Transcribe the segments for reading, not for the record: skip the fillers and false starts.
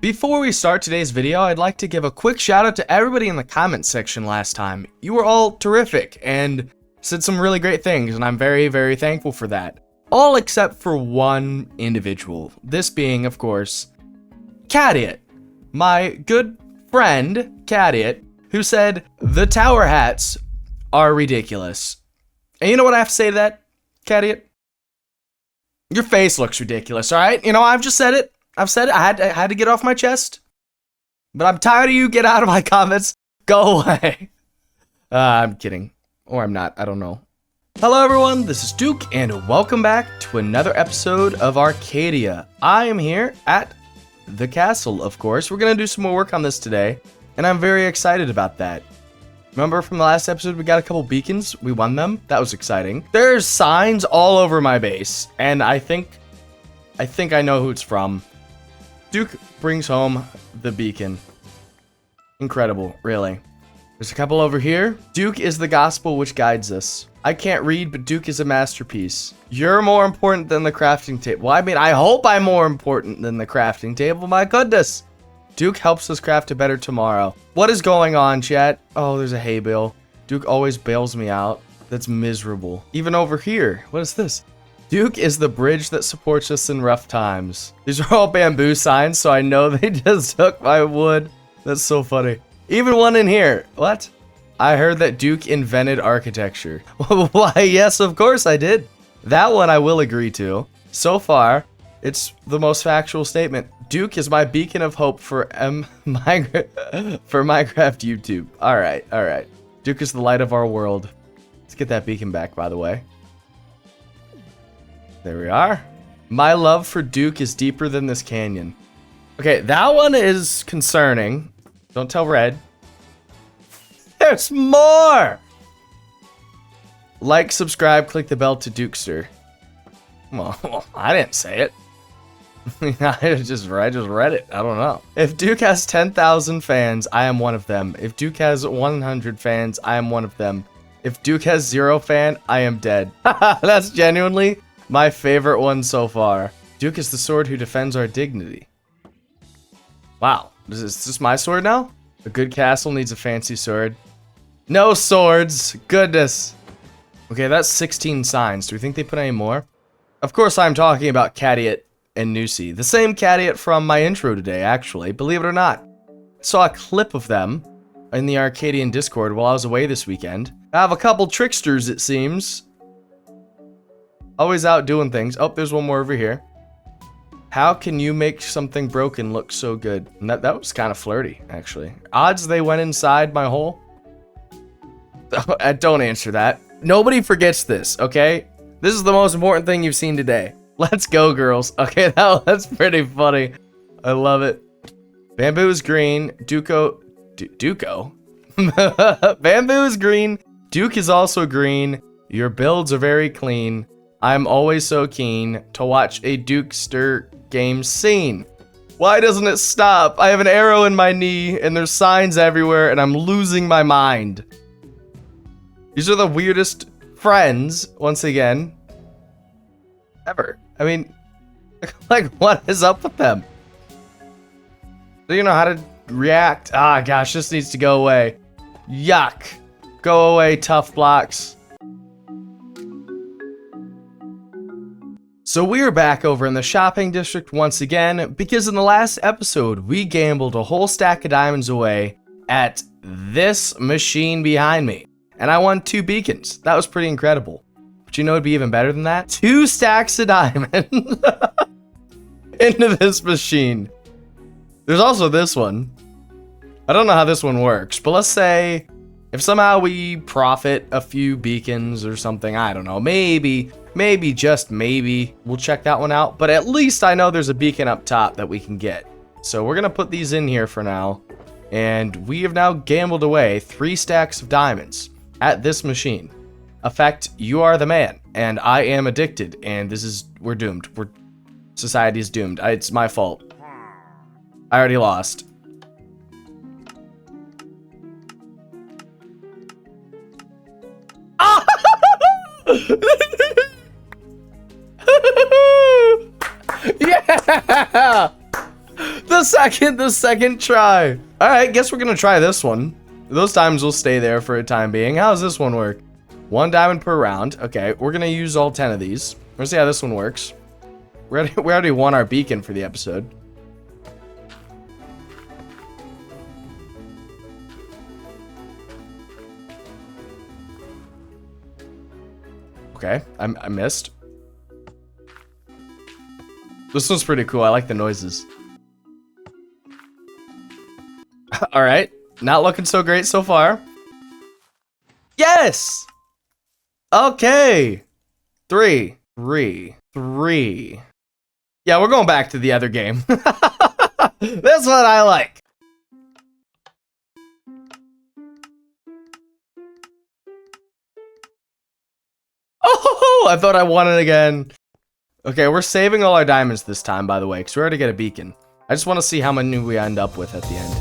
Before we start today's video, I'd like to give a quick shout out to everybody in the comment section last time. You were all terrific and said some really great things, and I'm very, very thankful for that. All except for one individual. This being, of course, Cadiot. My good friend, Cadiot, who said, the tower hats are ridiculous. And you know what I have to say to that, Cadiot? Your face looks ridiculous, alright? You know, I've just said it. I've said it. I had to get off my chest. But I'm tired of you. Get out of my comments. Go away. I'm kidding. Or I'm not. I don't know. Hello, everyone. This is Duke, and welcome back to another episode of Arcadia. I am here at the castle, of course. We're going to do some more work on this today, and I'm very excited about that. Remember from the last episode, we got a couple beacons. We won them. That was exciting. There's signs all over my base, and I think I know who it's from. Duke brings home the beacon. Incredible, really. There's a couple over here. Duke is the gospel which guides us. I can't read, but Duke is a masterpiece. You're more important than the crafting table. Well, I mean, I hope I'm more important than the crafting table. My goodness. Duke helps us craft a better tomorrow. What is going on, chat? Oh, there's a hay bale. Duke always bails me out. That's miserable. Even over here. What is this? Duke is the bridge that supports us in rough times. These are all bamboo signs, so I know they just took my wood. That's so funny. Even one in here. What? I heard that Duke invented architecture. Why, yes, of course I did. That one I will agree to. So far, it's the most factual statement. Duke is my beacon of hope for Minecraft YouTube. All right. Duke is the light of our world. Let's get that beacon back, by the way. There we are. My love for Duke is deeper than this canyon. Okay, that one is concerning. Don't tell Red. There's more! Like, subscribe, click the bell to Dukester. Well, I didn't say it. I just read it. I don't know. If Duke has 10,000 fans, I am one of them. If Duke has 100 fans, I am one of them. If Duke has 0 fan, I am dead. That's genuinely my favorite one so far. Duke is the sword who defends our dignity. Wow. Is this my sword now? A good castle needs a fancy sword. No swords. Goodness. Okay, that's 16 signs. Do we think they put any more? Of course, I'm talking about Cadiot and nuciee. The same Cadiot from my intro today, actually. Believe it or not. I saw a clip of them in the Arcadian Discord while I was away this weekend. I have a couple tricksters, it seems. Always out doing things. Oh, there's one more over here. How can you make something broken look so good? And that was kind of flirty, actually. Odds they went inside my hole? Don't answer that. Nobody forgets this, okay? This is the most important thing you've seen today. Let's go, girls. Okay, that's pretty funny. I love it. Bamboo is green. Duco? Bamboo is green. Duke is also green. Your builds are very clean. I'm always so keen to watch a Dukester game scene. Why doesn't it stop? I have an arrow in my knee and there's signs everywhere and I'm losing my mind. These are the weirdest friends, once again, ever. I mean, like, what is up with them? Do you know how to react? Ah, gosh, this needs to go away. Yuck. Go away, tough blocks. So we are back over in the shopping district once again, because in the last episode, we gambled a whole stack of diamonds away at this machine behind me. And I won 2 beacons. That was pretty incredible. But you know it'd be even better than that? 2 stacks of diamond into this machine. There's also this one. I don't know how this one works, but let's say if somehow we profit a few beacons or something, I don't know, maybe, just maybe, we'll check that one out. But at least I know there's a beacon up top that we can get. So we're going to put these in here for now. And we have now gambled away 3 stacks of diamonds at this machine. Effect, you are the man, and I am addicted, and we're doomed. Society is doomed. It's my fault. I already lost. Yeah! The the second try. All right, guess we're gonna try this one. Those diamonds will stay there for a time being. How does this one work? 1 diamond per round. Okay, we're gonna use all 10 of these. Let's see how this one works. We already won our beacon for the episode. Okay, I missed. This one's pretty cool. I like the noises. All right, not looking so great so far. Yes! Okay. 3. Yeah, we're going back to the other game. That's what I like. Oh, I thought I won it again. Okay, we're saving all our diamonds this time, by the way, because we already get a beacon. I just want to see how many we end up with at the end.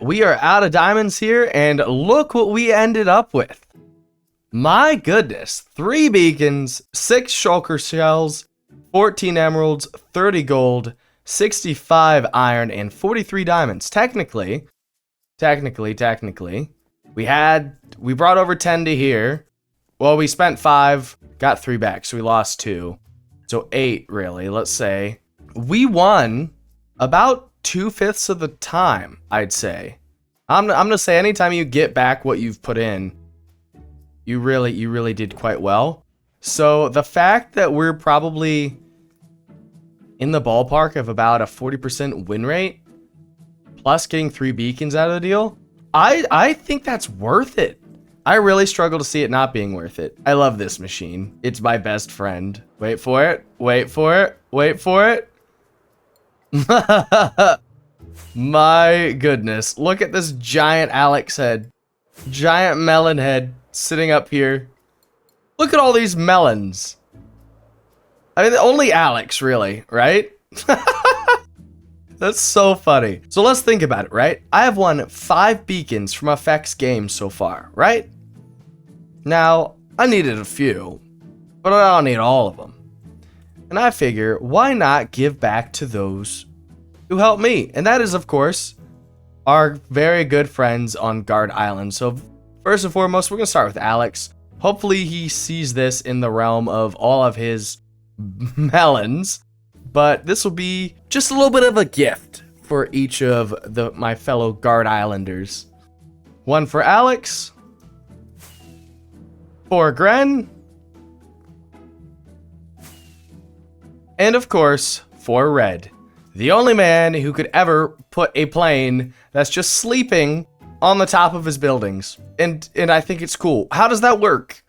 We are out of diamonds here, and look what we ended up with. My goodness, 3 beacons, 6 shulker shells, 14 emeralds, 30 gold, 65 iron, and 43 diamonds. Technically, we brought over 10 to here. Well, we spent 5, got 3 back, so we lost 2. So 8, really, let's say. We won about 2/5 of the time, I'd say. I'm gonna say anytime you get back what you've put in, you really did quite well. So the fact that we're probably in the ballpark of about a 40% win rate, plus getting 3 beacons out of the deal, I think that's worth it. I really struggle to see it not being worth it. I love this machine. It's my best friend. Wait for it. Wait for it. Wait for it. My goodness. Look at this giant Alex head. Giant melon head sitting up here. Look at all these melons. I mean, only Alex, really, right? That's so funny. So let's think about it, right? I have won 5 beacons from FX games so far, right? Now, I needed a few, but I don't need all of them. And I figure, why not give back to those who helped me? And that is, of course, our very good friends on Guard Island. So first and foremost, we're going to start with Alex. Hopefully he sees this in the realm of all of his melons. But this will be just a little bit of a gift for each of my fellow Guard Islanders. 1 for Alex. 4 Gren. And of course, 4 Red. The only man who could ever put a plane that's just sleeping on the top of his buildings. And I think it's cool. How does that work?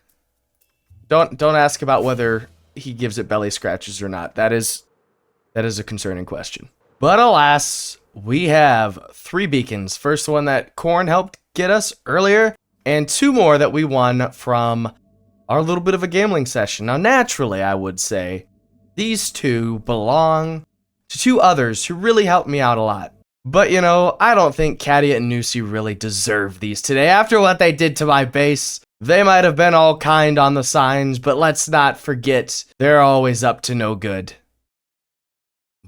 Don't ask about whether he gives it belly scratches or not. That is a concerning question. But alas, we have 3 beacons. First one that Corn helped get us earlier, and 2 more that we won from our little bit of a gambling session. Now, naturally, I would say these 2 belong to 2 others who really helped me out a lot. But, you know, I don't think Cadiot and nuciee really deserve these today. After what they did to my base, they might have been all kind on the signs, but let's not forget, they're always up to no good.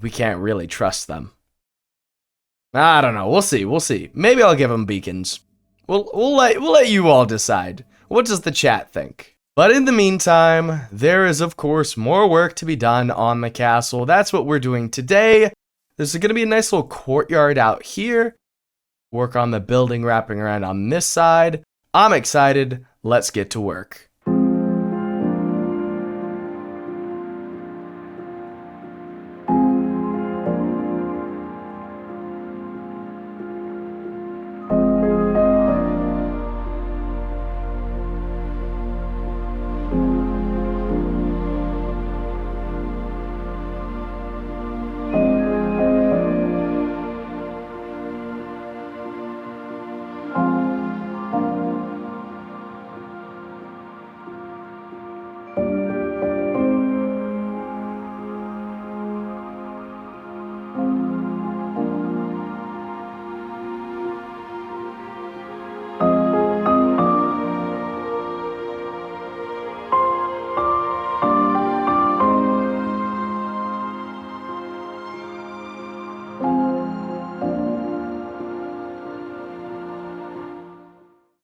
We can't really trust them. I don't know. We'll see. Maybe I'll give them beacons. We'll let you all decide. What does the chat think? But in the meantime, there is, of course, more work to be done on the castle. That's what we're doing today. There's going to be a nice little courtyard out here. Work on the building wrapping around on this side. I'm excited. Let's get to work.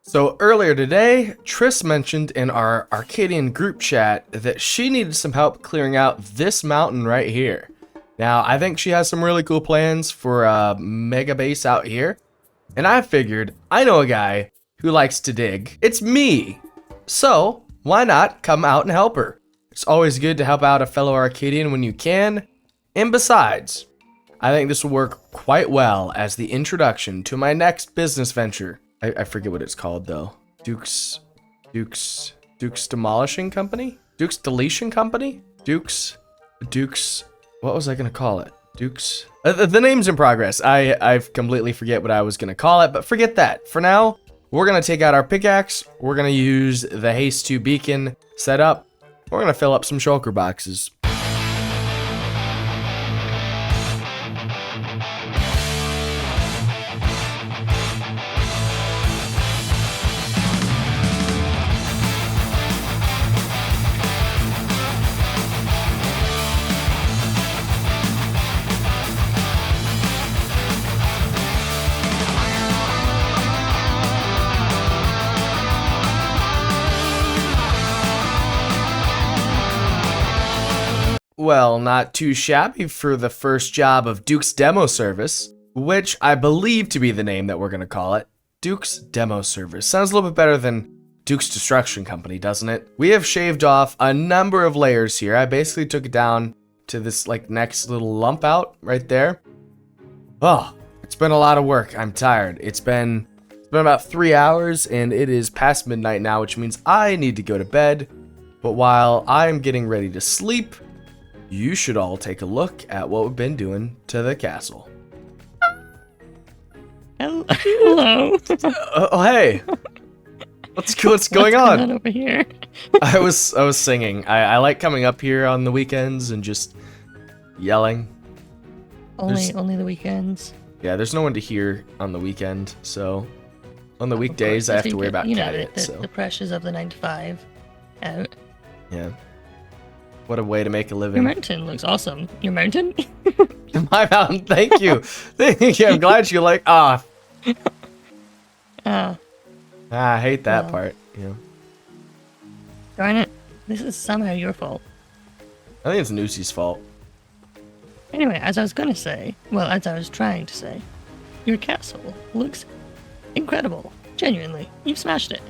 So earlier today, Triss mentioned in our Arcadian group chat that she needed some help clearing out this mountain right here. Now, I think she has some really cool plans for a mega base out here, and I figured I know a guy who likes to dig. It's me! So, why not come out and help her? It's always good to help out a fellow Arcadian when you can, and besides, I think this will work quite well as the introduction to my next business venture. I forget what it's called though. Duke's Demolishing Company? Duke's Deletion Company? Duke's, what was I gonna call it? Duke's, the name's in progress. I completely forget what I was gonna call it, but forget that. For now, we're gonna take out our pickaxe. We're gonna use the Haste 2 beacon setup. We're gonna fill up some shulker boxes. Well, not too shabby for the first job of Duke's Demo Service, which I believe to be the name that we're going to call it. Duke's Demo Service. Sounds a little bit better than Duke's Destruction Company, doesn't it? We have shaved off a number of layers here. I basically took it down to this like next little lump out right there. Oh, it's been a lot of work. I'm tired. It's been about 3 hours and it is past midnight now, which means I need to go to bed. But while I'm getting ready to sleep, you should all take a look at what we've been doing to the castle. Hello. Oh, hey. What's going on over here? I was singing. I like coming up here on the weekends and just yelling. Only the weekends. Yeah, there's no one to hear on the weekend, so on the weekdays I have to worry about Cadiot. The pressures of the 9 to 5 out. Yeah. What a way to make a living. Your mountain looks awesome. Your mountain? My mountain, thank you. Thank you. I'm glad you like, I hate that part, you know. Darn it. This is somehow your fault. I think it's nuciee's fault. Anyway, as I was trying to say, your castle looks incredible. Genuinely. You've smashed it.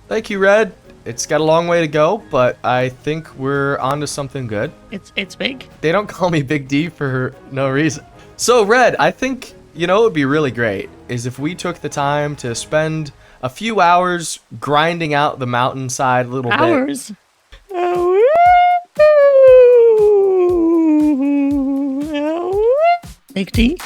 Thank you, Red. It's got a long way to go, but I think we're onto something good. It's big. They don't call me Big D for no reason. So, Red, I think, you know, it would be really great is if we took the time to spend a few hours grinding out the mountainside a little bit. Hours? Big D?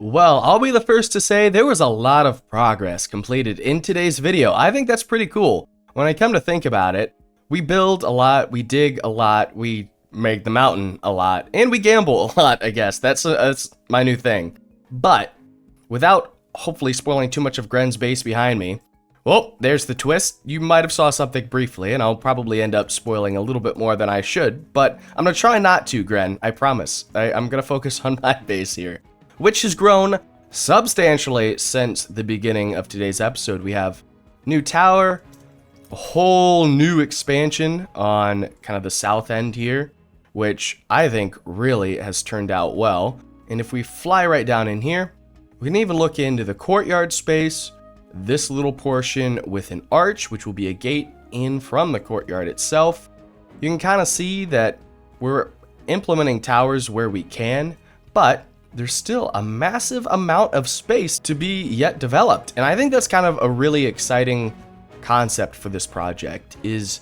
Well, I'll be the first to say there was a lot of progress completed in today's video. I think that's pretty cool. When I come to think about it, we build a lot, we dig a lot, we make the mountain a lot, and we gamble a lot, I guess. That's my new thing. But without hopefully spoiling too much of Gren's base behind me, well, there's the twist. You might have saw something briefly, and I'll probably end up spoiling a little bit more than I should, but I'm gonna try not to, Gren, I promise. I'm gonna focus on my base here, which has grown substantially since the beginning of today's episode. We have new tower, a whole new expansion on kind of the south end here, which I think really has turned out well. And if we fly right down in here, we can even look into the courtyard space, this little portion with an arch, which will be a gate in from the courtyard itself. You can kind of see that we're implementing towers where we can, but there's still a massive amount of space to be yet developed. And I think that's kind of a really exciting concept for this project is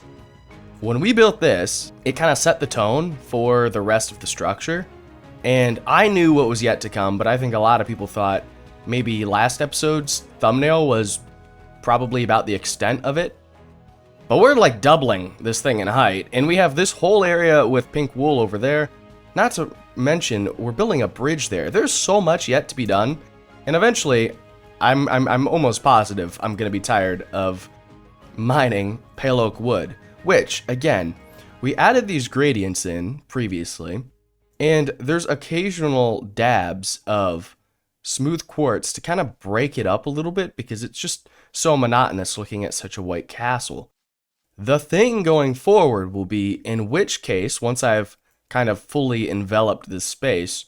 when we built this, it kind of set the tone for the rest of the structure. And I knew what was yet to come, but I think a lot of people thought maybe last episode's thumbnail was probably about the extent of it. But we're like doubling this thing in height, and we have this whole area with pink wool over there. Not to mention, we're building a bridge there. There's so much yet to be done, and eventually, I'm almost positive I'm gonna be tired of mining pale oak wood, which, again, we added these gradients in previously, and there's occasional dabs of smooth quartz to kind of break it up a little bit because it's just so monotonous looking at such a white castle. The thing going forward will be, in which case, once I've kind of fully enveloped this space,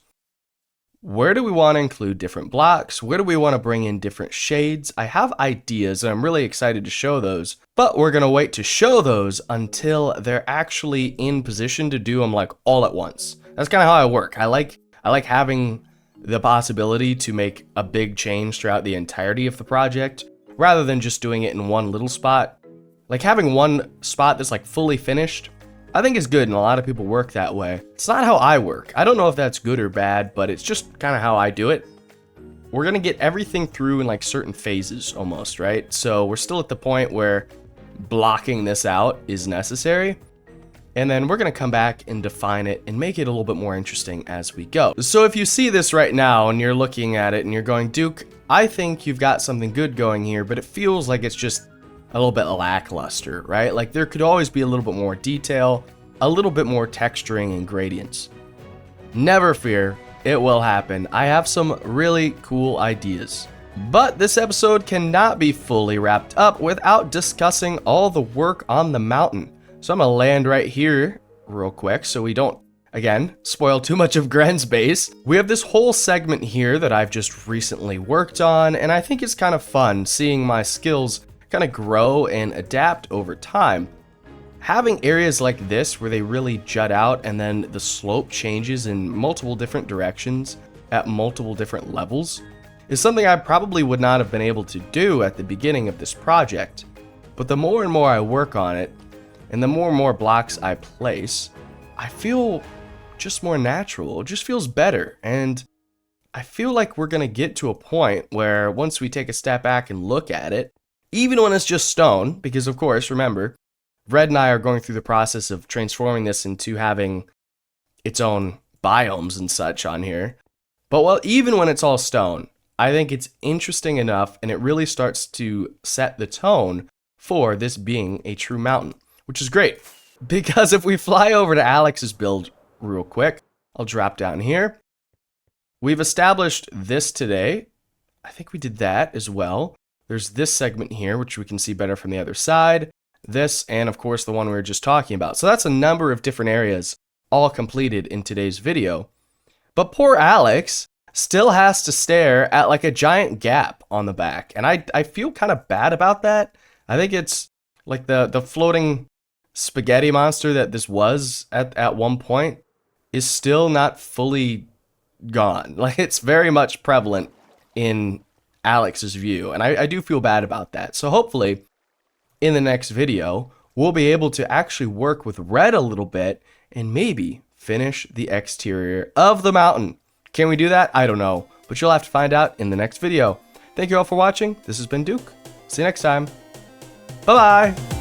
where do we want to include different blocks? Where do we want to bring in different shades? I have ideas and I'm really excited to show those, but we're going to wait to show those until they're actually in position to do them like all at once. That's kind of how I work. I like having the possibility to make a big change throughout the entirety of the project rather than just doing it in one little spot. Like having one spot that's like fully finished, I think is good, and a lot of people work that way. It's not how I work. I don't know if that's good or bad, but it's just kind of how I do it. We're gonna get everything through in like certain phases almost, right? So we're still at the point where blocking this out is necessary. And then we're gonna come back and define it and make it a little bit more interesting as we go. So if you see this right now and you're looking at it and you're going, Duke, I think you've got something good going here, but it feels like it's just a little bit lackluster, right? Like there could always be a little bit more detail, a little bit more texturing and gradients. Never fear, it will happen. I have some really cool ideas. But this episode cannot be fully wrapped up without discussing all the work on the mountain. So I'm gonna land right here real quick so we don't, again, spoil too much of Gren's base. We have this whole segment here that I've just recently worked on, and I think it's kind of fun seeing my skills kind of grow and adapt over time. Having areas like this where they really jut out and then the slope changes in multiple different directions at multiple different levels is something I probably would not have been able to do at the beginning of this project. But the more and more I work on it, and the more and more blocks I place, I feel just more natural. It just feels better. And I feel like we're gonna get to a point where once we take a step back and look at it, even when it's just stone, because of course, remember, Red and I are going through the process of transforming this into having its own biomes and such on here. But well, even when it's all stone, I think it's interesting enough and it really starts to set the tone for this being a true mountain, which is great. Because if we fly over to Alex's build real quick, I'll drop down here. We've established this today. I think we did that as well. There's this segment here, which we can see better from the other side. This, and of course the one we were just talking about. So that's a number of different areas, all completed in today's video. But poor Alex still has to stare at like a giant gap on the back. And I feel kind of bad about that. I think it's like the floating spaghetti monster that this was at one point is still not fully gone. Like it's very much prevalent in Alex's view, and I do feel bad about that. So hopefully in the next video we'll be able to actually work with Red a little bit and maybe finish the exterior of the mountain. Can we do that? I don't know, but you'll have to find out in the next video. Thank you all for watching. This has been Duke. See you next time. Bye bye.